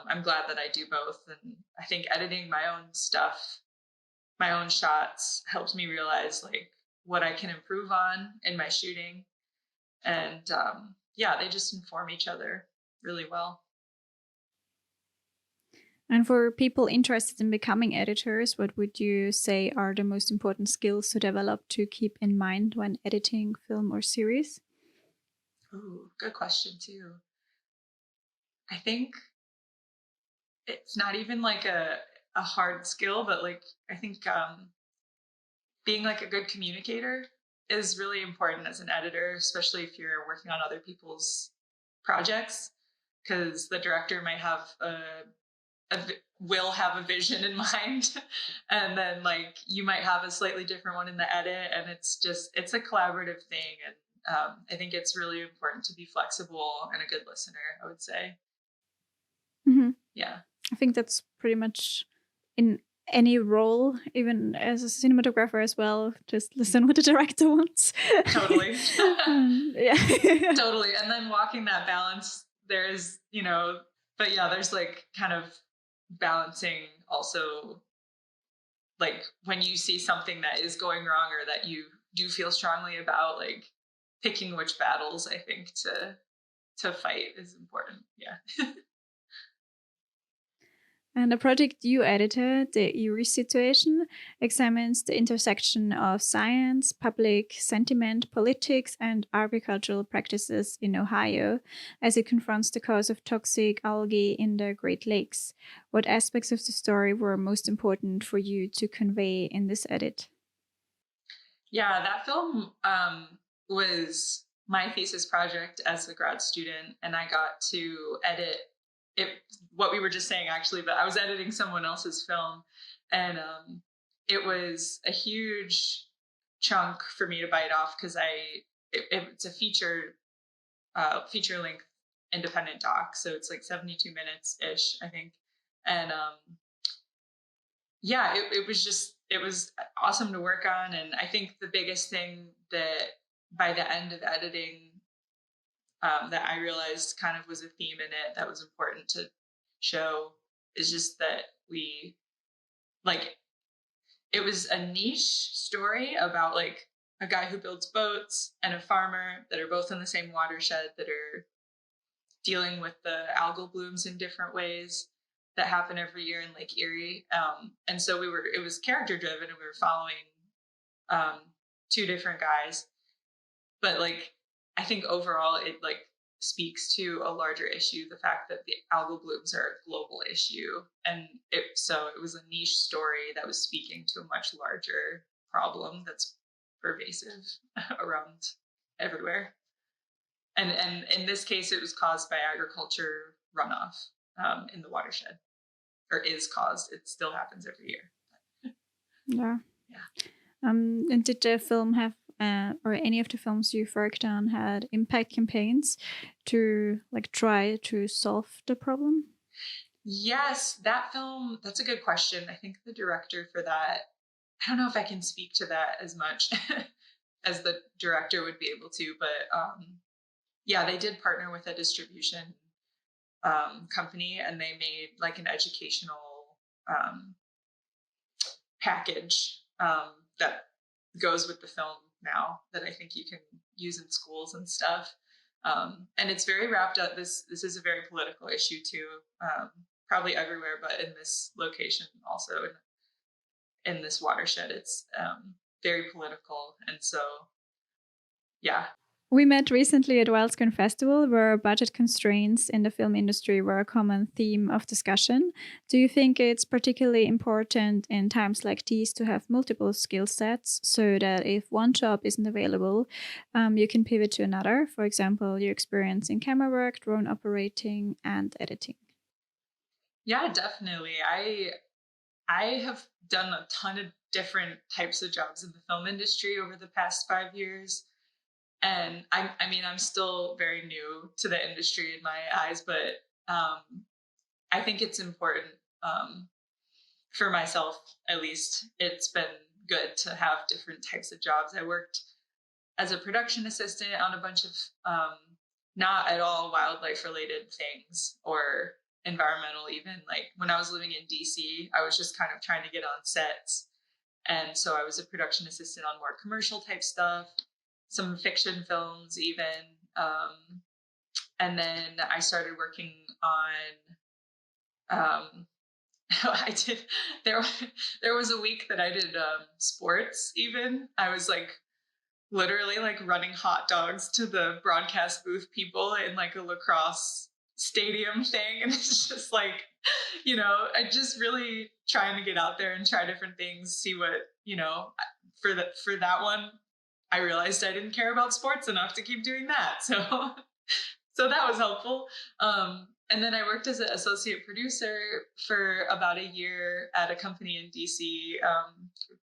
I'm glad that I do both. And I think editing my own stuff, my own shots, helps me realize like what I can improve on in my shooting. And they just inform each other really well. And for people interested in becoming editors, what would you say are the most important skills to develop to keep in mind when editing film or series? Ooh, good question too. I think it's not even like a hard skill, but like I think being like a good communicator is really important as an editor, especially if you're working on other people's projects, because the director might have will have a vision in mind, and then like you might have a slightly different one in the edit, and it's a collaborative thing. And I think it's really important to be flexible and a good listener, I would say. Mm-hmm. Yeah, I think that's pretty much in any role, even as a cinematographer as well. Just listen what the director wants. Totally. Yeah. Totally. And then walking that balance, there's like kind of balancing also like when you see something that is going wrong or that you do feel strongly about, like picking which battles I think to fight is important. Yeah. And the project you edited, The Eerie Situation, examines the intersection of science, public sentiment, politics, and agricultural practices in Ohio as it confronts the cause of toxic algae in the Great Lakes. What aspects of the story were most important for you to convey in this edit? Yeah, that film was my thesis project as a grad student, and I got to edit it, what we were just saying actually, but I was editing someone else's film, and it was a huge chunk for me to bite off because it's a feature length independent doc, so it's like 72 minutes ish, I think, and yeah, it was awesome to work on, and I think the biggest thing that by the end of editing that I realized kind of was a theme in it that was important to show is just that it was a niche story about like a guy who builds boats and a farmer that are both in the same watershed that are dealing with the algal blooms in different ways that happen every year in Lake Erie. And so it was character driven, and we were following two different guys, but like, I think overall it like speaks to a larger issue, the fact that the algal blooms are a global issue. And it was a niche story that was speaking to a much larger problem that's pervasive around everywhere. And in this case, it was caused by agriculture runoff in the watershed, or is caused. It still happens every year. Yeah. Yeah. And did the film have, or any of the films you've worked on, had impact campaigns to like try to solve the problem? Yes, that film, that's a good question. I think the director for that, I don't know if I can speak to that as much as the director would be able to, but yeah, they did partner with a distribution company, and they made like an educational package that goes with the film now that I think you can use in schools and stuff. And it's very wrapped up. This is a very political issue too, probably everywhere, but in this location also, in this watershed, it's very political. And so, yeah. We met recently at Wildstone Festival, where budget constraints in the film industry were a common theme of discussion. Do you think it's particularly important in times like these to have multiple skill sets so that if one job isn't available, you can pivot to another? For example, your experience in camera work, drone operating, and editing. Yeah, definitely. I have done a ton of different types of jobs in the film industry over the past 5 years. And I mean, I'm still very new to the industry in my eyes, but I think it's important for myself, at least. It's been good to have different types of jobs. I worked as a production assistant on a bunch of not at all wildlife related things or environmental even. Like when I was living in DC, I was just kind of trying to get on sets. And so I was a production assistant on more commercial type stuff, some fiction films even. And then I started working on, there was a week that I did sports even. I was like literally like running hot dogs to the broadcast booth people in like a lacrosse stadium thing. And it's just like, I just really trying to get out there and try different things, see what, for that one, I realized I didn't care about sports enough to keep doing that. So that was helpful. And then I worked as an associate producer for about a year at a company in DC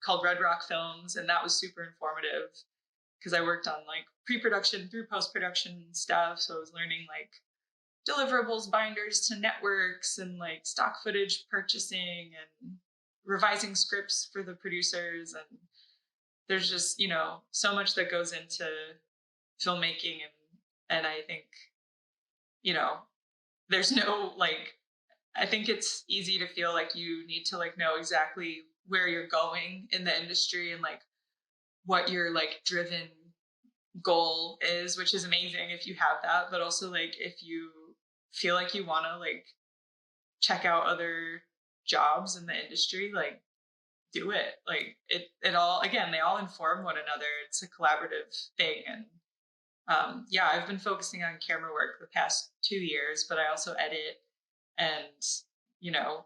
called Red Rock Films. And that was super informative because I worked on like pre-production through post-production stuff. So I was learning like deliverables, binders to networks, and like stock footage purchasing and revising scripts for the producers. And there's just, so much that goes into filmmaking. And I think, there's no, like, I think it's easy to feel like you need to like know exactly where you're going in the industry and like what your like driven goal is, which is amazing if you have that, but also like if you feel like you want to like check out other jobs in the industry, like do it. Like it all, again, they all inform one another. It's a collaborative thing. And yeah, I've been focusing on camera work the past 2 years, but I also edit and, you know,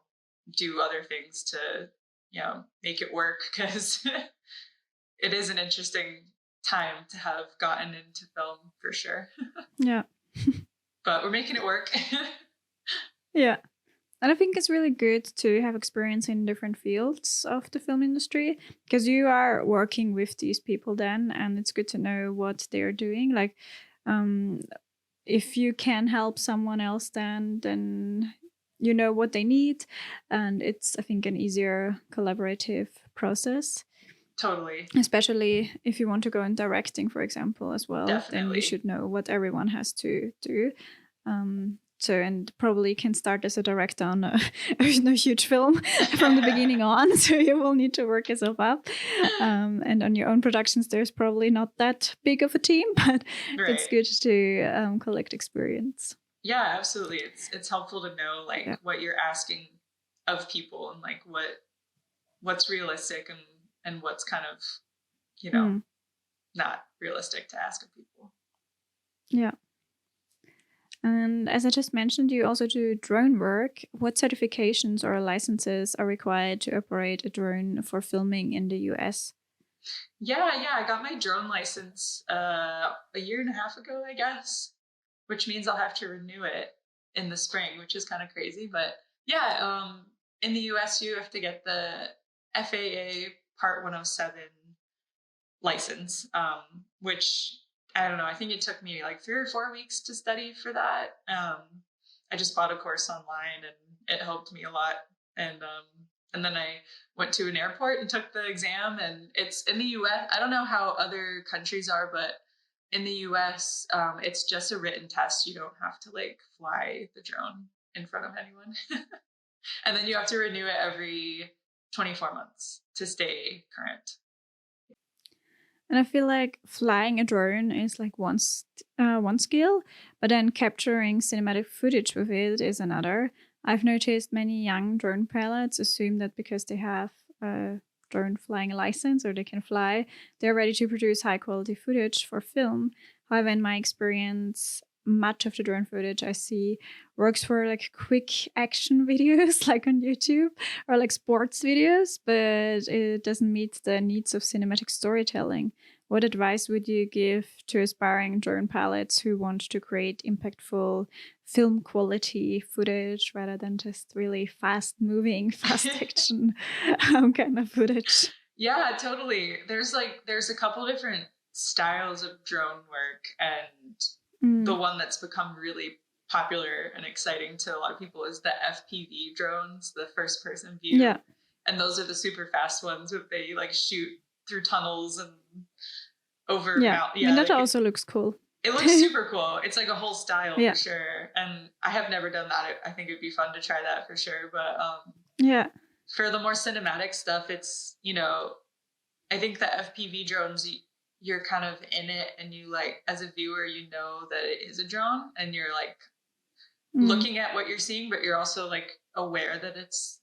do other things to, you know, make it work, because it is an interesting time to have gotten into film for sure. Yeah. But we're making it work. Yeah. And I think it's really good to have experience in different fields of the film industry, because you are working with these people then, and it's good to know what they're doing. Like, if you can help someone else, then you know what they need, and it's, I think, an easier collaborative process. Totally. Especially if you want to go in directing, for example, as well. Definitely. Then you should know what everyone has to do. And probably can start as a director on a huge film from the beginning on. So you will need to work yourself up. And on your own productions, there's probably not that big of a team, but it's good to collect experience. Yeah, absolutely. It's helpful to know like what you're asking of people, and like what's realistic and what's kind of, you know, not realistic to ask of people. Yeah. And as I just mentioned, you also do drone work. What certifications or licenses are required to operate a drone for filming in the US? Yeah, I got my drone license a year and a half ago, I guess, which means I'll have to renew it in the spring, which is kind of crazy. But yeah, in the US, you have to get the FAA Part 107 license, which, I don't know, I think it took me like 3 or 4 weeks to study for that. I just bought a course online and it helped me a lot. And then I went to an airport and took the exam, and it's in the US. I don't know how other countries are, but in the US, it's just a written test. You don't have to like fly the drone in front of anyone. And then you have to renew it every 24 months to stay current. And I feel like flying a drone is like one skill, but then capturing cinematic footage with it is another. I've noticed many young drone pilots assume that because they have a drone flying license or they can fly, they're ready to produce high quality footage for film. However, in my experience, much of the drone footage I see works for like quick action videos like on YouTube, or like sports videos, but it doesn't meet the needs of cinematic storytelling. What advice would you give to aspiring drone pilots who want to create impactful film quality footage rather than just really fast moving, fast action kind of footage? Yeah, totally. There's a couple different styles of drone work, and the one that's become really popular and exciting to a lot of people is the FPV drones, the first person view. Yeah. And those are the super fast ones that they like shoot through tunnels and over mountains. Yeah, I mean, that also looks cool. It looks super cool. It's like a whole style for sure. And I have never done that. I think it'd be fun to try that for sure. But for the more cinematic stuff, it's, you know, I think the FPV drones, you're kind of in it, and you like, as a viewer, you know that it is a drone, and you're like looking at what you're seeing, but you're also like aware that it's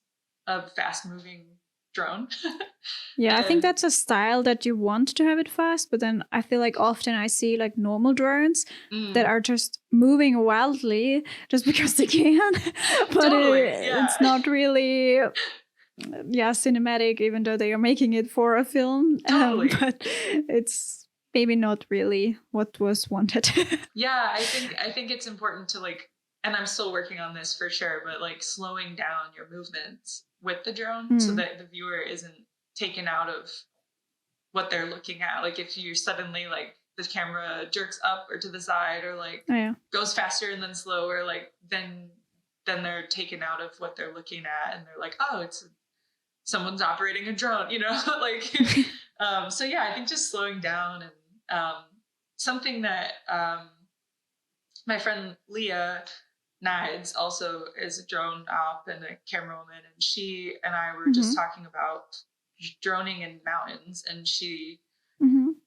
a fast moving drone. Yeah, I think that's a style that you want to have it fast, but then I feel like often I see like normal drones that are just moving wildly just because they can. But it's not really cinematic, even though they are making it for a film. But it's maybe not really what was wanted. Yeah, I think it's important to like, and I'm still working on this for sure, but like slowing down your movements with the drone so that the viewer isn't taken out of what they're looking at. Like if you suddenly like the camera jerks up or to the side, or like goes faster and then slower, like then they're taken out of what they're looking at, and they're like, oh, it's someone's operating a drone, you know. Like so yeah, I think just slowing down, and something that my friend Leah Nides also is a drone op and a camera woman, and she and I were just talking about droning in mountains, and she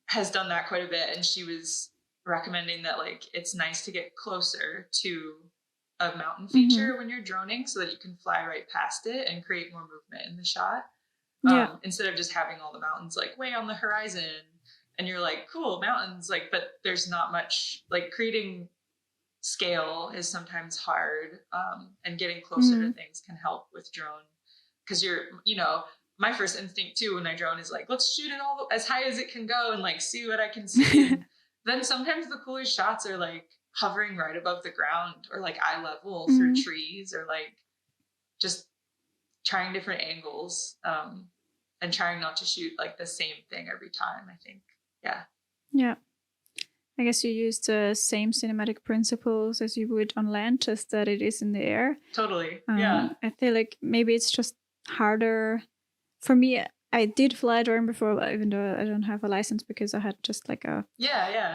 has done that quite a bit, and she was recommending that like it's nice to get closer to a mountain feature when you're droning so that you can fly right past it and create more movement in the shot. Instead of just having all the mountains like way on the horizon and you're like, cool, mountains, like, but there's not much, like creating scale is sometimes hard, and getting closer to things can help with drone, because my first instinct too when I drone is like, let's shoot it all as high as it can go and like see what I can see. And then sometimes the coolest shots are like hovering right above the ground or like eye level through trees, or like just trying different angles, and trying not to shoot like the same thing every time, I think. Yeah. I guess you use the same cinematic principles as you would on land, just that it is in the air. Totally. I feel like maybe it's just harder for me. I did fly a drone before, even though I don't have a license, because I had just like a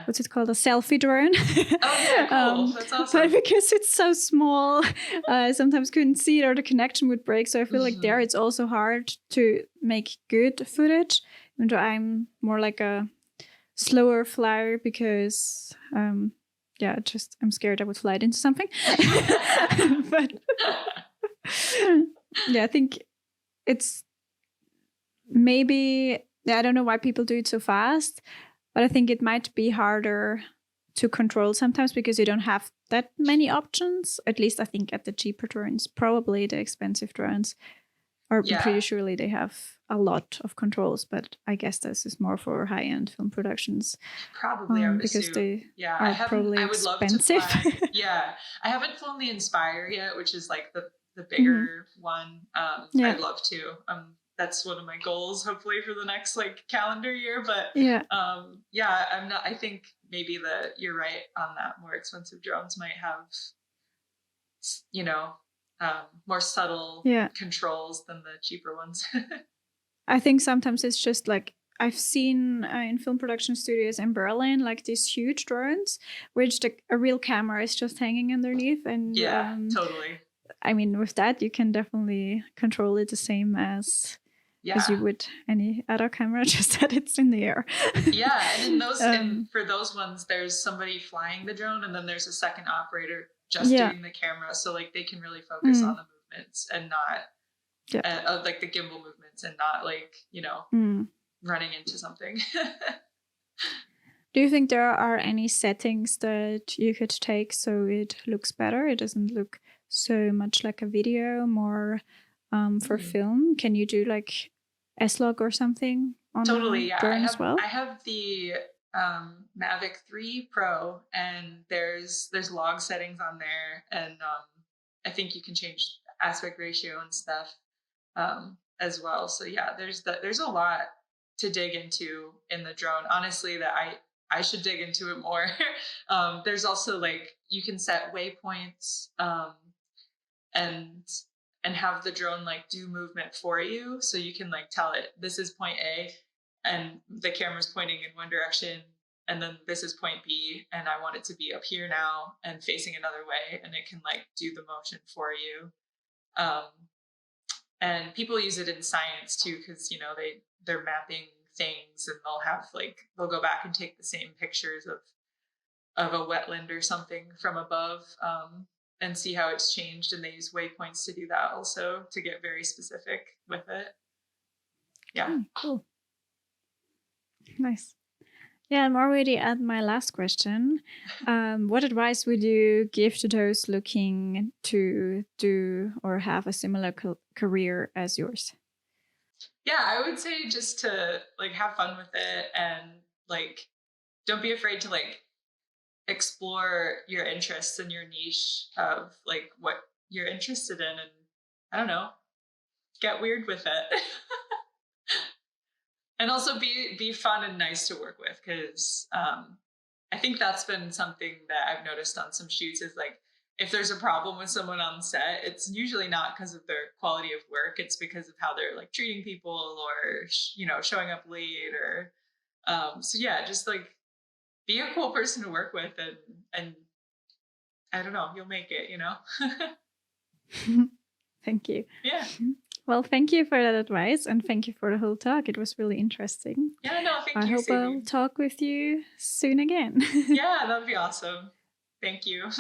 what's it called, a selfie drone. Oh yeah, cool. That's awesome. But because it's so small, I sometimes couldn't see it or the connection would break. So I feel like there it's also hard to make good footage, even though I'm more like a slower flyer because I'm scared I would fly it into something. But I think it's maybe, I don't know why people do it so fast, but I think it might be harder to control sometimes because you don't have that many options. At least I think at the cheaper drones. Probably the expensive drones are pretty surely they have a lot of controls, but I guess this is more for high-end film productions. Probably, I would because assume. they are probably expensive. I haven't flown the Inspire yet, which is like the bigger one. I'd love to. That's one of my goals, hopefully for the next like calendar year. But I'm not. I think maybe you're right on that. More expensive drones might have, more subtle controls than the cheaper ones. I think sometimes it's just like I've seen in film production studios in Berlin, like these huge drones, which a real camera is just hanging underneath. And totally. I mean, with that, you can definitely control it the same as you would any other camera, just that it's in the air. And in those, and for those ones, there's somebody flying the drone, and then there's a second operator just doing the camera, so like they can really focus on the movements and not like the gimbal movements, and not like running into something. Do you think there are any settings that you could take so it looks better? It doesn't look so much like a video, more for film. Can you do like S-Log or something on totally? Drone as well? I have the Mavic 3 Pro, and there's log settings on there, and I think you can change aspect ratio and stuff as well. So there's a lot to dig into in the drone, honestly, that I should dig into it more. There's also like you can set waypoints and have the drone like do movement for you, so you can like tell it this is point A and the camera's pointing in one direction, and then this is point B and I want it to be up here now and facing another way, and it can like do the motion for you. And people use it in science too, because they're mapping things, and they'll go back and take the same pictures of a wetland or something from above, and see how it's changed, and they use waypoints to do that also, to get very specific with it. Cool. Nice. I'm already at my last question. What advice would you give to those looking to do or have a similar career as yours? I would say just to like have fun with it, and like don't be afraid to like explore your interests and your niche of like what you're interested in, and I don't know, get weird with it. And also be fun and nice to work with, because I think that's been something that I've noticed on some shoots is like, if there's a problem with someone on set, it's usually not because of their quality of work. It's because of how they're like treating people, or showing up late, or just like be a cool person to work with, and I don't know, you'll make it, Thank you. Yeah. Well, thank you for that advice, and thank you for the whole talk. It was really interesting. Yeah, no, thank I you, hope Sabine. I'll talk with you soon again. Yeah, that'd be awesome. Thank you.